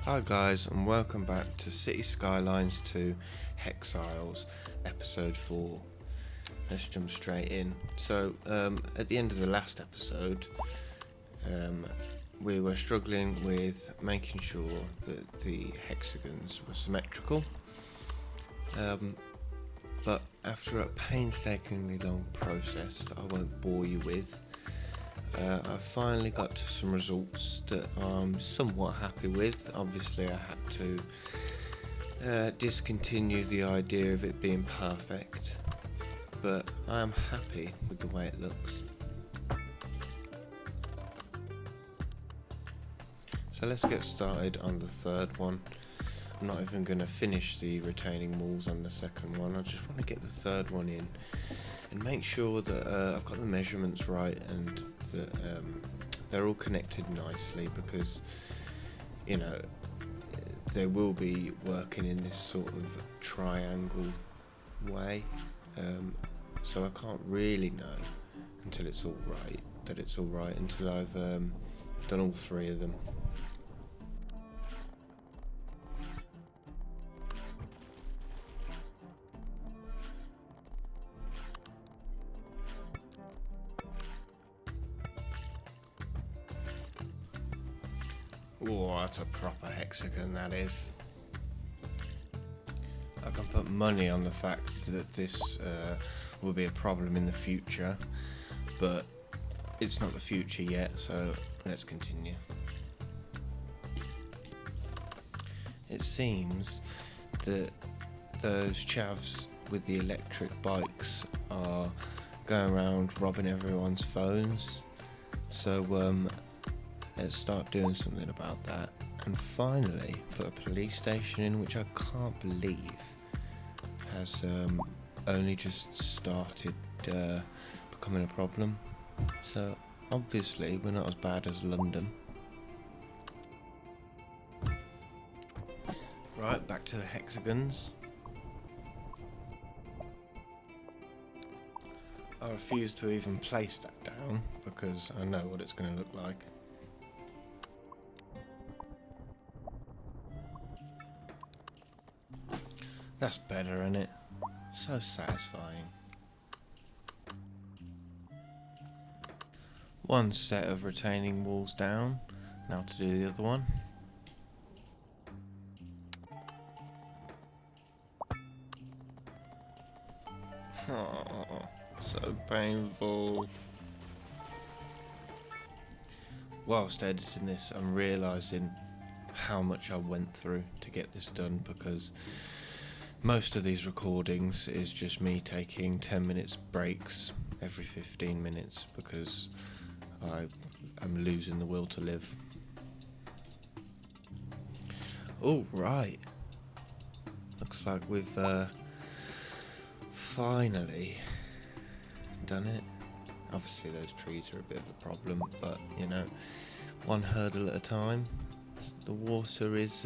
Hi guys, and welcome back to City Skylines 2 Hexiles episode 4. Let's jump straight in. So at the end of the last episode we were struggling with making sure that the hexagons were symmetrical, but after a painstakingly long process that I won't bore you with, I finally got to some results that I'm somewhat happy with. Obviously I had to discontinue the idea of it being perfect, but I am happy with the way it looks. So let's get started on the third one. I'm not even going to finish the retaining walls on the second one. I just want to get the third one in and make sure that I've got the measurements right and that they're all connected nicely, because you know they will be working in this sort of triangle way, so I can't really know until it's all right that it's all right until I've done all three of them. Oh, that's a proper hexagon, that is. I can put money on the fact that this will be a problem in the future, but it's not the future yet, so let's continue. It seems that those chavs with the electric bikes are going around robbing everyone's phones, so let's start doing something about that, and finally put a police station in, which I can't believe has only just started becoming a problem. So obviously we're not as bad as London. Right, back to the hexagons. I refuse to even place that down because I know what it's going to look like. That's better, isn't it? So satisfying. One set of retaining walls down. Now to do the other one. Oh, so painful. Whilst editing this, I'm realising how much I went through to get this done, because most of these recordings is just me taking 10 minutes breaks every 15 minutes because I'm losing the will to live. All right, looks like we've finally done it. Obviously those trees are a bit of a problem, but you know, one hurdle at a time. The water is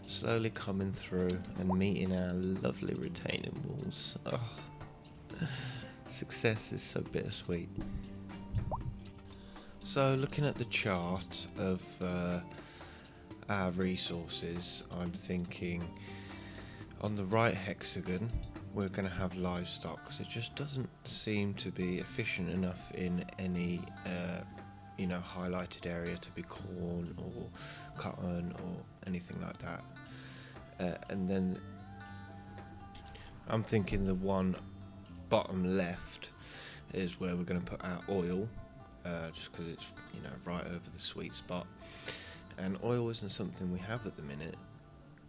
slowly coming through and meeting our lovely retaining walls. Oh, success is so bittersweet. So looking at the chart of our resources, I'm thinking on the right hexagon we're going to have livestock, so it just doesn't seem to be efficient enough in any highlighted area to be corn or cotton or anything like that. And then I'm thinking the one bottom left is where we're going to put our oil, just because it's right over the sweet spot, and oil isn't something we have at the minute.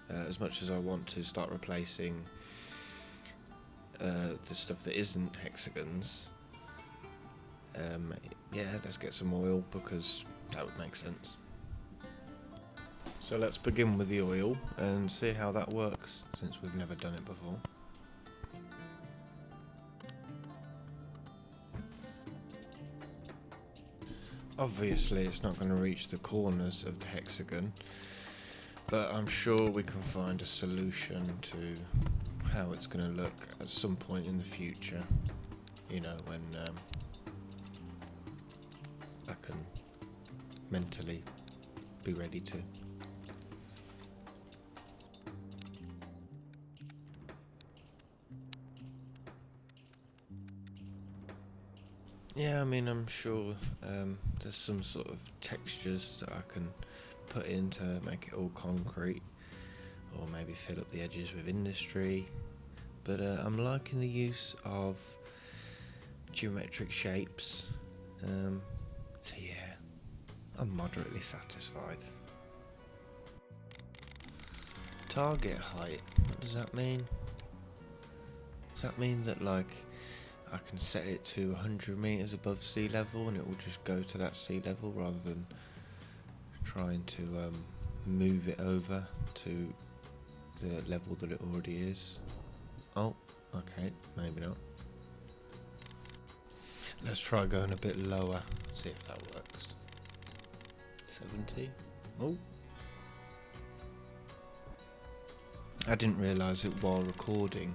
As much as I want to start replacing the stuff that isn't hexagons, let's get some oil, because that would make sense. So let's begin with the oil and see how that works, since we've never done it before. Obviously it's not going to reach the corners of the hexagon, but I'm sure we can find a solution to how it's going to look at some point in the future, when I can mentally be ready to. Yeah, I mean, I'm sure there's some sort of textures that I can put in to make it all concrete, or maybe fill up the edges with industry. But I'm liking the use of geometric shapes. So yeah, I'm moderately satisfied. Target height, what does that mean? Does that mean that like I can set it to 100 meters above sea level and it will just go to that sea level rather than trying to move it over to the level that it already is? Oh, okay, maybe not. Let's try going a bit lower, see if that works. 70. Oh. I didn't realise it while recording,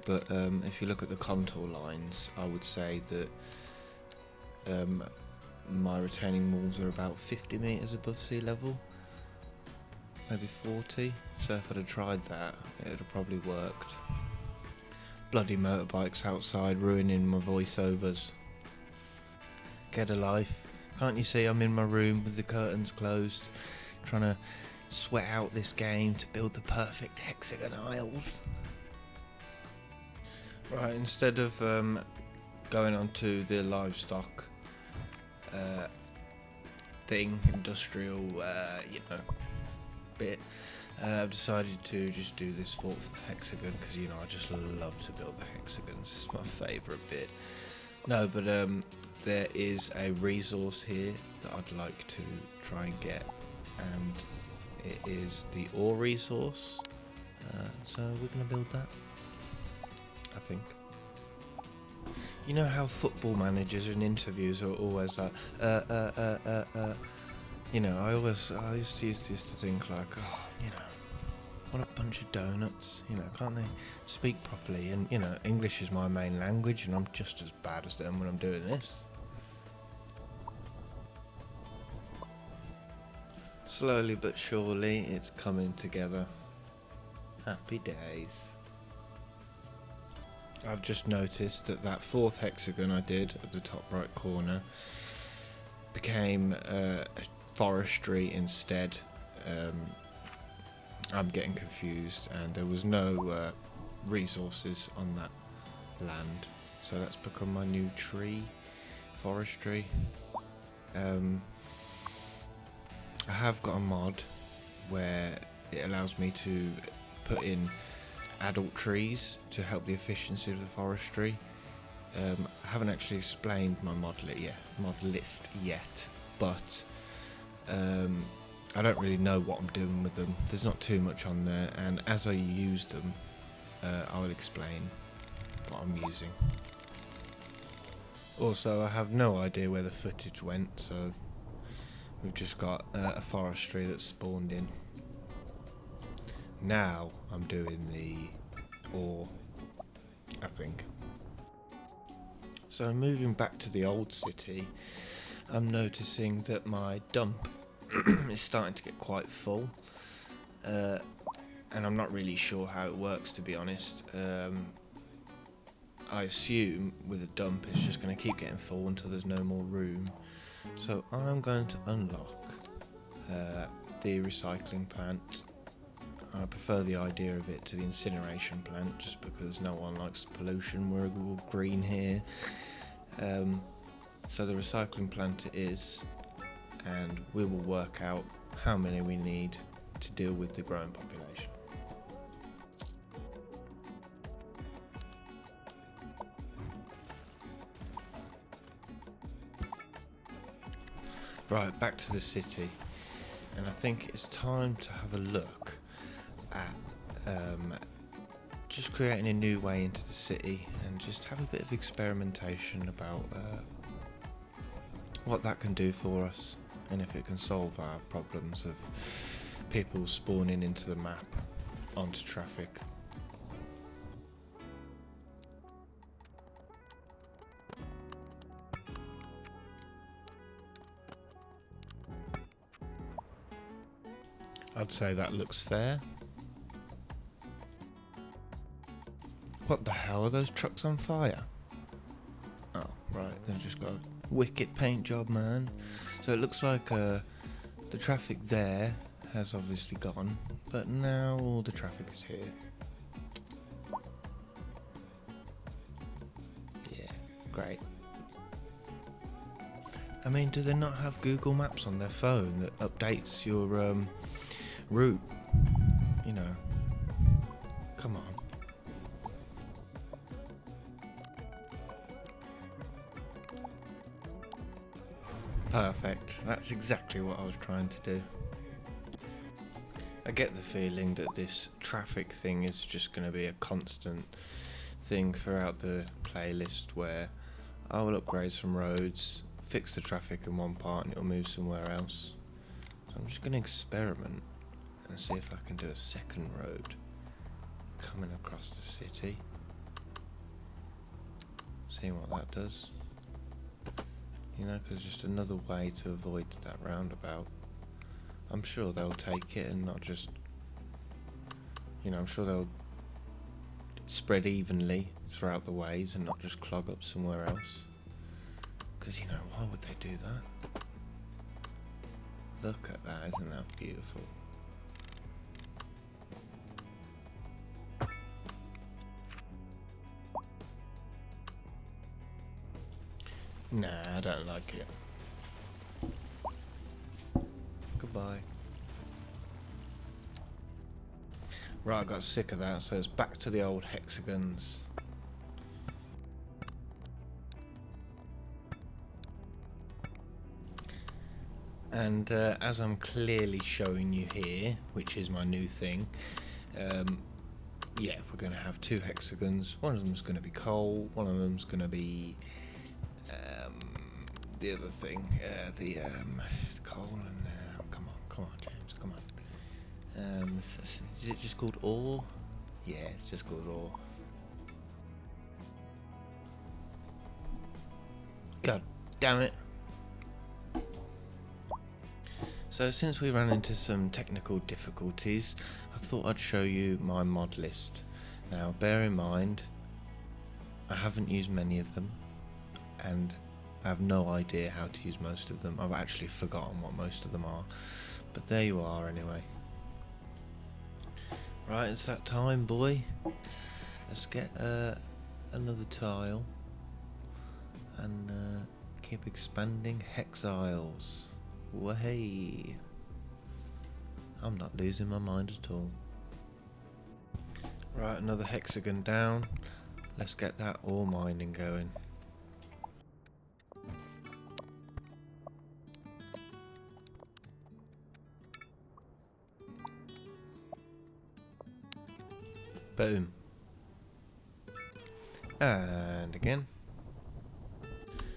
but if you look at the contour lines, I would say that my retaining walls are about 50 metres above sea level, maybe 40, so if I'd have tried that, it would have probably worked. Bloody motorbikes outside ruining my voiceovers. Get a life. Can't you see I'm in my room with the curtains closed, trying to sweat out this game to build the perfect hexagon aisles? Right, instead of going on to the livestock thing, industrial, bit, I've decided to just do this fourth hexagon because, I just love to build the hexagons. It's my favourite bit. No, but there is a resource here that I'd like to try and get, and it is the ore resource. So we're going to build that, I think. You know how football managers in interviews are always like, I used to think like, what a bunch of donuts, can't they speak properly? And, English is my main language and I'm just as bad as them when I'm doing this. Slowly but surely it's coming together. Happy days. I've just noticed that fourth hexagon I did at the top right corner became forestry instead. I'm getting confused, and there was no resources on that land, so that's become my new tree forestry. I have got a mod where it allows me to put in adult trees to help the efficiency of the forestry. I haven't actually explained my mod list yet, but I don't really know what I'm doing with them. There's not too much on there, and as I use them, I'll explain what I'm using. Also, I have no idea where the footage went, so we've just got a forestry that's spawned in. Now I'm doing the ore, I think. So moving back to the old city, I'm noticing that my dump is starting to get quite full, and I'm not really sure how it works, to be honest. I assume with a dump it's just going to keep getting full until there's no more room. So I'm going to unlock the recycling plant. I prefer the idea of it to the incineration plant just because no one likes the pollution. We're all green here. So the recycling plant it is, and we will work out how many we need to deal with the growing population. Right, back to the city, and I think it's time to have a look at just creating a new way into the city and just have a bit of experimentation about what that can do for us and if it can solve our problems of people spawning into the map onto traffic. I'd say that looks fair. What the hell, are those trucks on fire? Oh, Right, they've just got a wicked paint job, man. So it looks like the traffic there has obviously gone, but now all the traffic is here. Yeah, great. I mean, do they not have Google Maps on their phone that updates your route? You know, come on. Perfect. That's exactly what I was trying to do. I get the feeling that this traffic thing is just going to be a constant thing throughout the playlist where I will upgrade some roads, fix the traffic in one part and it'll move somewhere else. So I'm just going to experiment and see if I can do a second road coming across the city. See what that does. You know, because just another way to avoid that roundabout. I'm sure they'll take it and not just, you know, I'm sure they'll spread evenly throughout the ways and not just clog up somewhere else. Because, you know, why would they do that? Look at that, isn't that beautiful? Nah, I don't like it. Goodbye. Right, I got sick of that, so it's back to the old hexagons. And as I'm clearly showing you here, which is my new thing, yeah, we're going to have two hexagons. One of them's going to be coal, one of them's going to be the other thing, the coal and come on, James, come on. Is it just called ore? Yeah, it's just called ore. God damn it. So since we ran into some technical difficulties, I thought I'd show you my mod list. Now bear in mind, I haven't used many of them, and I have no idea how to use most of them. I've actually forgotten what most of them are, but there you are anyway. Right, it's that time, boy. Let's get another tile and keep expanding Hexiles. Way, I'm not losing my mind at all. Right, another hexagon down. Let's get that ore mining going. Boom. And again.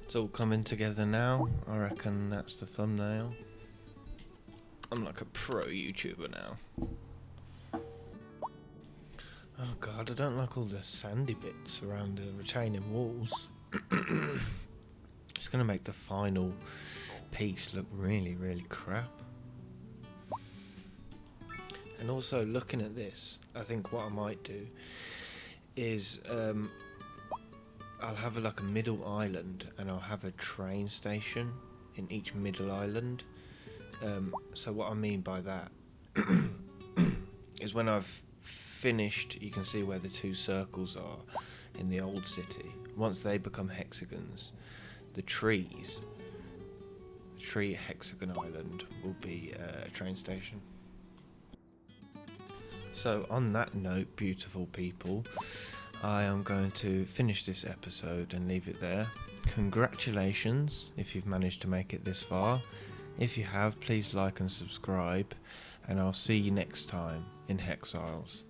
It's all coming together now. I reckon that's the thumbnail. I'm like a pro YouTuber now. Oh god, I don't like all the sandy bits around the retaining walls. It's going to make the final piece look really, really crap. And also, looking at this, I think what I might do is I'll have like a middle island, and I'll have a train station in each middle island. So what I mean by that is when I've finished, you can see where the two circles are in the old city. Once they become hexagons, the tree hexagon island will be a train station. So on that note, beautiful people, I am going to finish this episode and leave it there. Congratulations if you've managed to make it this far. If you have, please like and subscribe, and I'll see you next time in Hexiles.